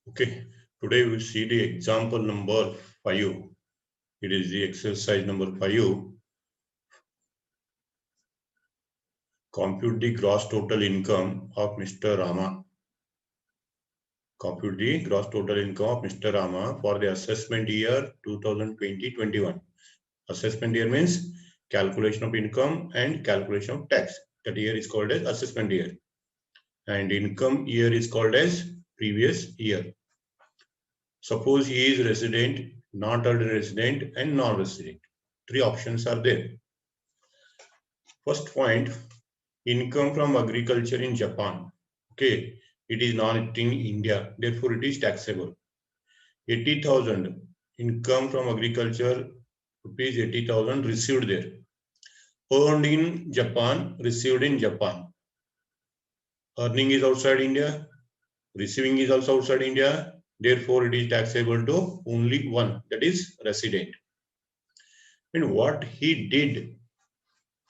Okay, today we see the example number 5. It is the exercise number 5. Compute the gross total income of Mr. Rama. Compute the gross total income of Mr. Rama for the assessment year 2020-21. Assessment year means calculation of income and calculation of tax. That year is called as assessment year. And income year is called as previous year. Suppose he is resident, not a resident, and non-resident. Three options are there. First point, income from agriculture in Japan. Okay, it is not in India, therefore it is taxable. 80,000 income from agriculture, rupees 80,000 received there. Earned in Japan, received in Japan. Earning is outside India, receiving is also outside India, therefore it is taxable to only one, that is resident. And what he did,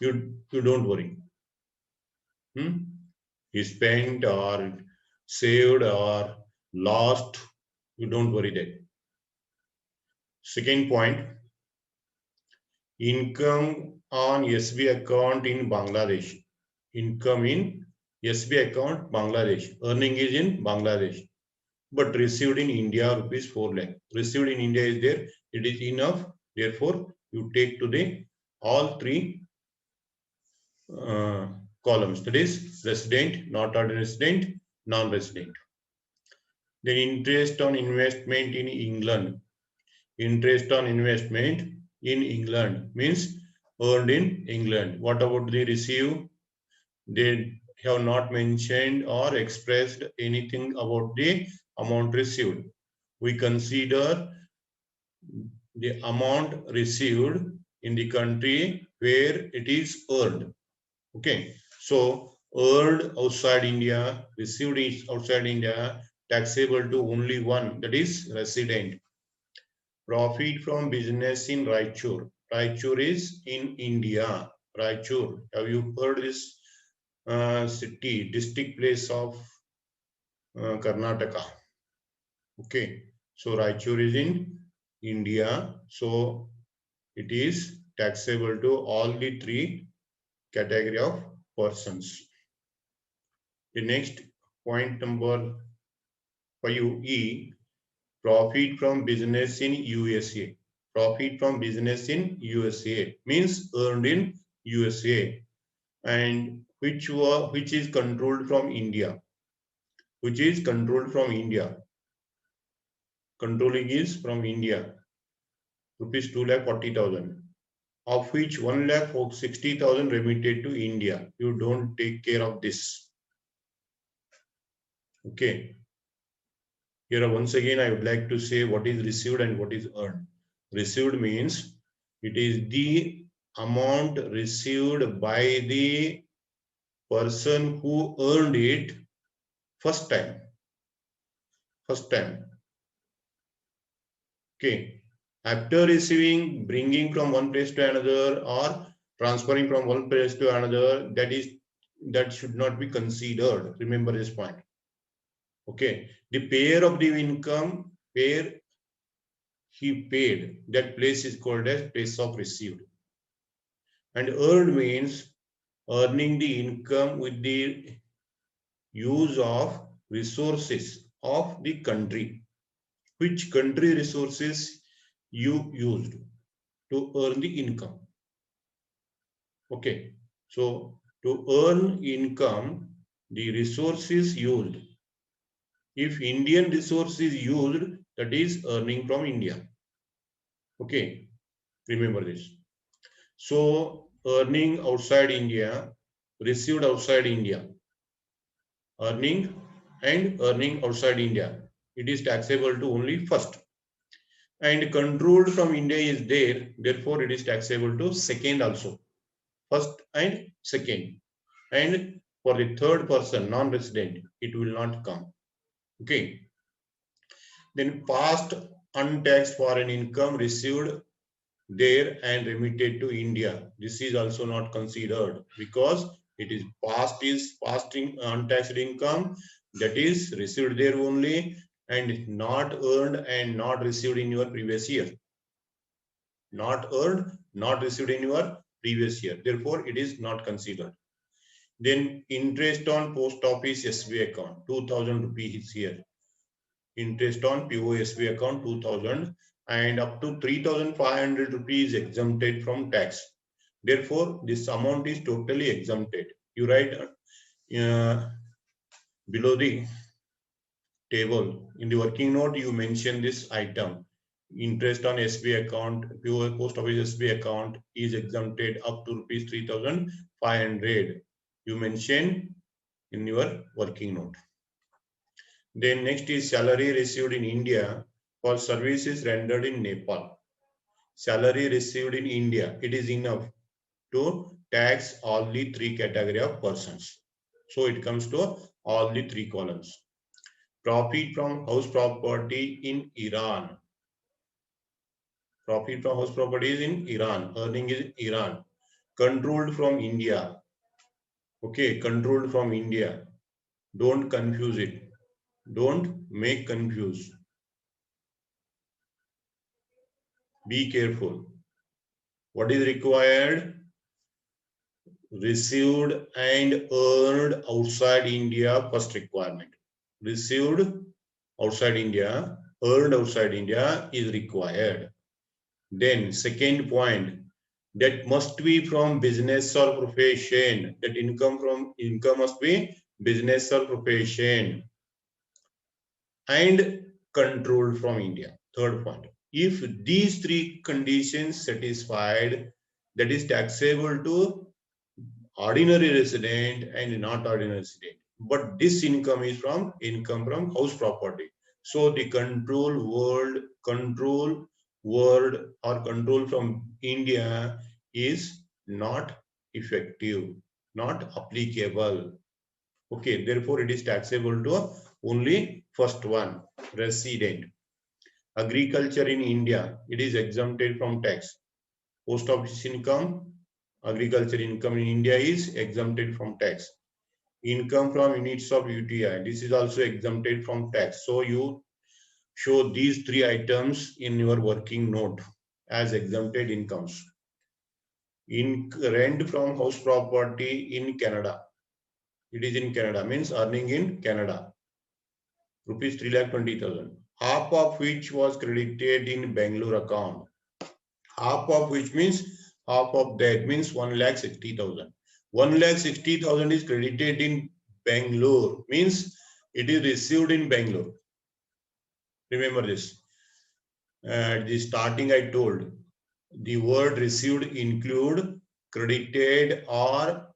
you don't worry. He spent or saved or lost, you don't worry that. Second point, income on SB account in Bangladesh. Income in SB account Bangladesh. Earning is in Bangladesh. But received in India rupees 4 lakh. Received in India is there. It is enough. Therefore, you take to the all three columns. That is resident, not resident, non-resident. Then interest on investment in England. Interest on investment in England means earned in England. What about the receive? They have not mentioned or expressed anything about the amount received. We consider the amount received in the country where it is earned. Okay, so earned outside India, received is outside India, taxable to only one, that is resident. Profit from business in Raichur. Raichur is in India. Raichur. Have you heard this city, district place of Karnataka? Okay. So Raichur is in India. So it is taxable to all the three category of persons. The next point number 5E, profit from business in USA. Profit from business in USA means earned in USA, and which is controlled from India. Which is controlled from India. Controlling is from India. Rupees 2,40,000. Of which 1,60,000 remitted to India. You don't take care of this. Okay. Here once again I would like to say what is received and what is earned. Received means it is the amount received by the person who earned it first time. First time. Okay. After receiving, bringing from one place to another or transferring from one place to another, that should not be considered. Remember this point. Okay. The payer of the income, where he paid, that place is called as place of received. And earned means earning the income with the use of resources of the country. Which country resources you used to earn the income? Okay, so to earn income, the resources used. If Indian resource is used, that is earning from India. Okay, remember this. So earning outside India, received outside India. Earning and earning outside India. It is taxable to only first. And controlled from India is there, therefore it is taxable to second also. First and second. And for the third person, non-resident, it will not come. Okay. Then past untaxed foreign income received there and remitted to India. This is also not considered because it is past untaxed income that is received there only, and not earned and not received in your previous year. Not earned, not received in your previous year. Therefore, it is not considered. Then interest on post office SB account, 2000 rupees is here. Interest on POSB account 2000 and up to 3500 rupees exempted from tax. Therefore, this amount is totally exempted. You write below the table in the working note, you mention this item. Interest on SB account, PO post office SB account is exempted up to rupees 3500. You mention in your working note. Then next is salary received in India for services rendered in Nepal. Salary received in India, it is enough to tax all the three category of persons. So it comes to all the three columns. Profit from house property in Iran. Profit from house property is in Iran. Earning is in Iran. Controlled from India. Okay, controlled from India. Don't confuse it. Don't make confuse. Be careful. What is required? Received and earned outside India, first requirement. Received outside India, earned outside India is required. Then second point, that must be from business or profession. That income must be business or profession and controlled from India. Third point, if these three conditions satisfied, that is taxable to ordinary resident and not ordinary resident. But this income is from house property. So the control word or control from India is not effective, not applicable. Okay, therefore it is taxable to only first one, resident. Agriculture in India, it is exempted from tax. Post office income, agriculture income in India is exempted from tax. Income from units of UTI, this is also exempted from tax. So you show these three items in your working note as exempted incomes. In rent from house property in Canada, it is in Canada, means earning in Canada, rupees 3,20,000, half of which was credited in Bangalore account. Half of which means half of that means 1,60,000. 1,60,000 is credited in Bangalore, means it is received in Bangalore. Remember this. At the starting I told the word received include credited or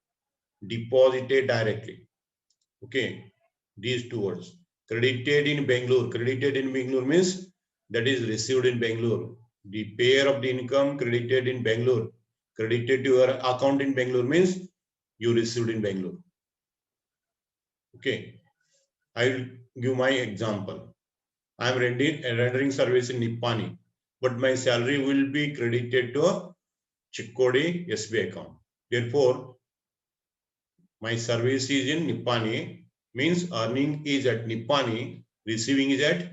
deposited directly. Okay, these two words. Credited in Bangalore. Credited in Bangalore means that is received in Bangalore. The payer of the income credited in Bangalore. Credited to your account in Bangalore means you received in Bangalore. Okay, I will give my example. I am rendering service in Nippani, but my salary will be credited to Chikkodi SB account. Therefore, my service is in Nippani, means earning is at Nippani, receiving is at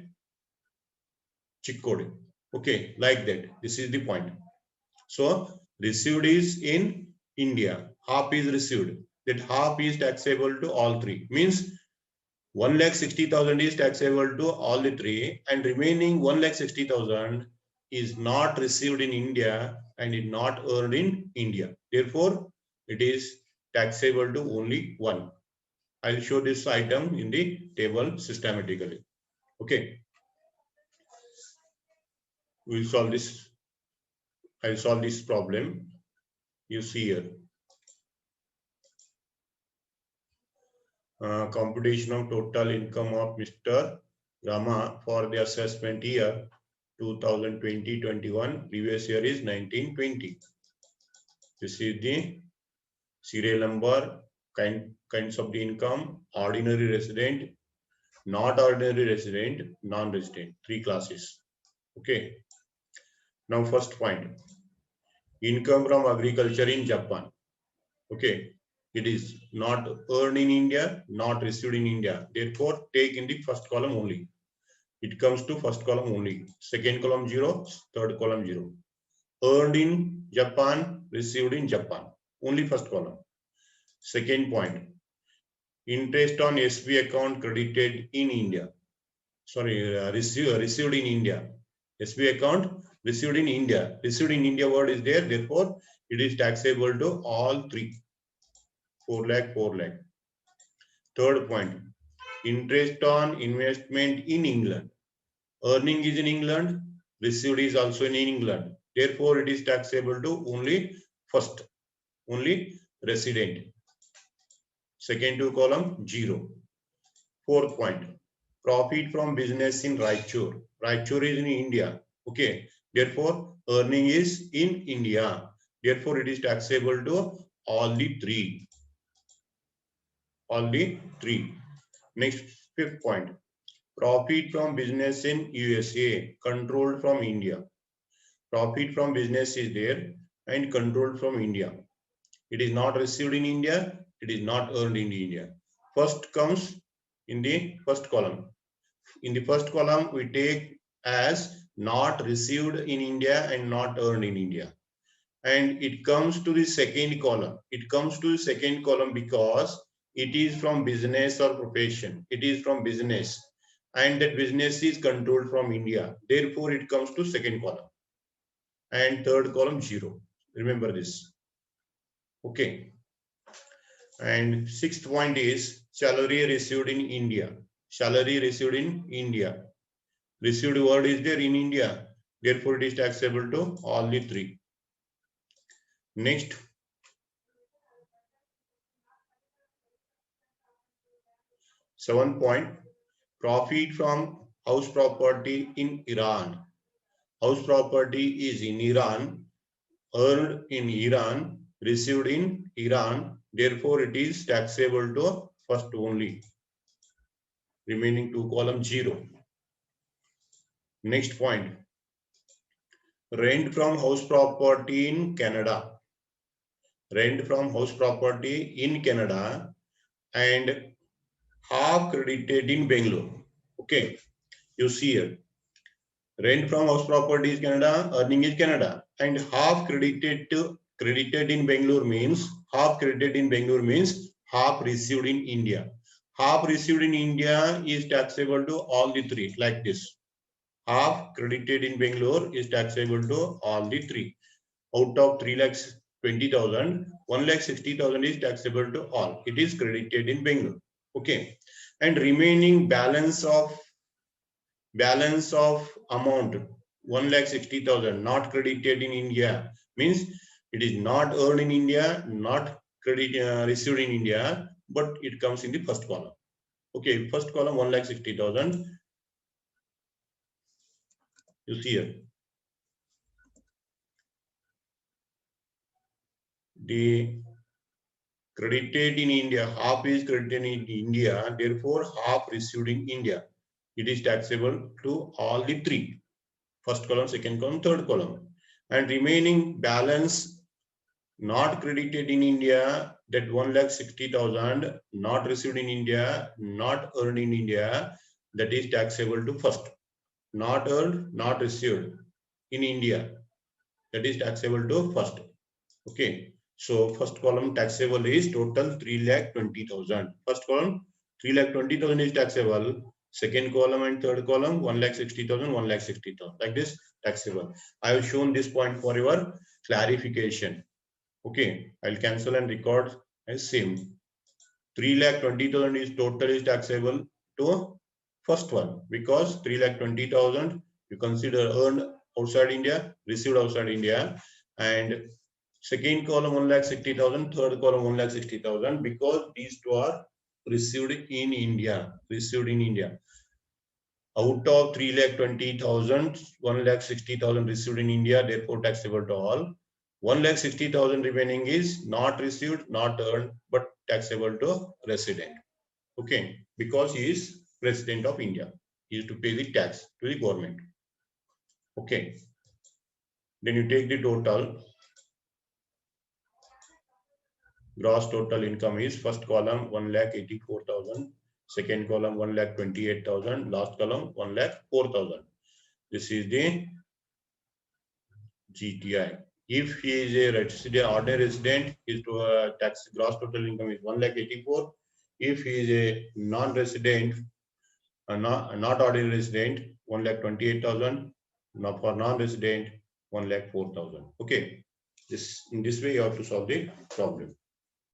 Chikkodi. Okay, like that. This is the point. So received is in India, half is received. That half is taxable to all three. Means 1,60,000 is taxable to all the three, and remaining 1,60,000 is not received in India and is not earned in India. Therefore, it is taxable to only one. I'll show this item in the table systematically. Okay. We'll solve this. I'll solve this problem. You see here. Computation of total income of Mr. Rama for the assessment year 2020-21. Previous year is 1920. This is the serial number, kinds of the income, ordinary resident, not ordinary resident, non-resident, three classes. Okay. Now first point, income from agriculture in Japan. Okay. It is not earned in India, not received in India. Therefore, take in the first column only. It comes to first column only. Second column 0, third column 0. Earned in Japan, received in Japan. Only first column. Second point. Interest on SB account credited in India. Sorry, received in India. SB account received in India. Received in India word is there. Therefore, it is taxable to all three. 4 lakh, 4 lakh. Third point. Interest on investment in England. Earning is in England. Received is also in England. Therefore, it is taxable to only first. Only resident. Second two column 0. Fourth point. Profit from business in Raichur. Raichur is in India. Okay. Therefore, earning is in India. Therefore, it is taxable to all the three. All the three. Next, fifth point. Profit from business in USA. Controlled from India. Profit from business is there and controlled from India. It is not received in India. It is not earned in India. First comes in the first column. In the first column, we take as not received in India and not earned in India. And it comes to the second column. It comes to the second column because it is from business or profession. It is from business. And that business is controlled from India. Therefore, it comes to second column. And third column 0. Remember this. Okay. And sixth point is salary received in India. Salary received in India. Received word is there in India. Therefore, it is taxable to all the three. Next. Seventh point. Profit from house property in Iran. House property is in Iran. Earned in Iran. Received in Iran. Therefore, it is taxable to first only. Remaining two column 0. Next point. Rent from house property in Canada. Rent from house property in Canada and half credited in Bangalore. Okay, you see here. Rent from house property is Canada, earning is Canada, and half credited in Bangalore means half credited in Bangalore means half received in India. Half received in India is taxable to all the three, like this. Half credited in Bangalore is taxable to all the three. Out of 3,20,000, 1,60,000 is taxable to all. It is credited in Bangalore. Okay. And remaining balance of amount 1,60,000 not credited in India means it is not earned in India, not received in India, but it comes in the first column. Okay, first column 1,60,000. You see here. The credited in India, half is credited in India, therefore half received in India. It is taxable to all the three. First column, second column, third column. And remaining balance not credited in India, that 1,60,000 not received in India, not earned in India, that is taxable to first. Not earned, not received in India, that is taxable to first. Okay. So first column taxable is total 3,20,000. First column 3,20,000 is taxable. Second column and third column 1,60,000, 1,60,000. Like this taxable. I have shown this point for your clarification. Okay, I'll cancel and record as same. 3,20,000 is total is taxable to first one because 3,20,000 you consider earned outside India, received outside India, and second column 1,60,000, third column 1,60,000 because these two are received in India. Received in India. Out of 3,20,000, 1,60,000 received in India, therefore taxable to all. 1,60,000 remaining is not received, not earned, but taxable to resident. Okay, because he is president of India. He is to pay the tax to the government. Okay. Then you take the total. Gross total income is first column 1,84,000, Second column 1,28,000. Last column 1,04,000. This is the GTI. If he is a resident, ordinary resident, his tax gross total income is 1,84,000. If he is a non-resident, not ordinary resident, 1,28,000. Now for non-resident, 1,04,000. Okay. In this way you have to solve the problem.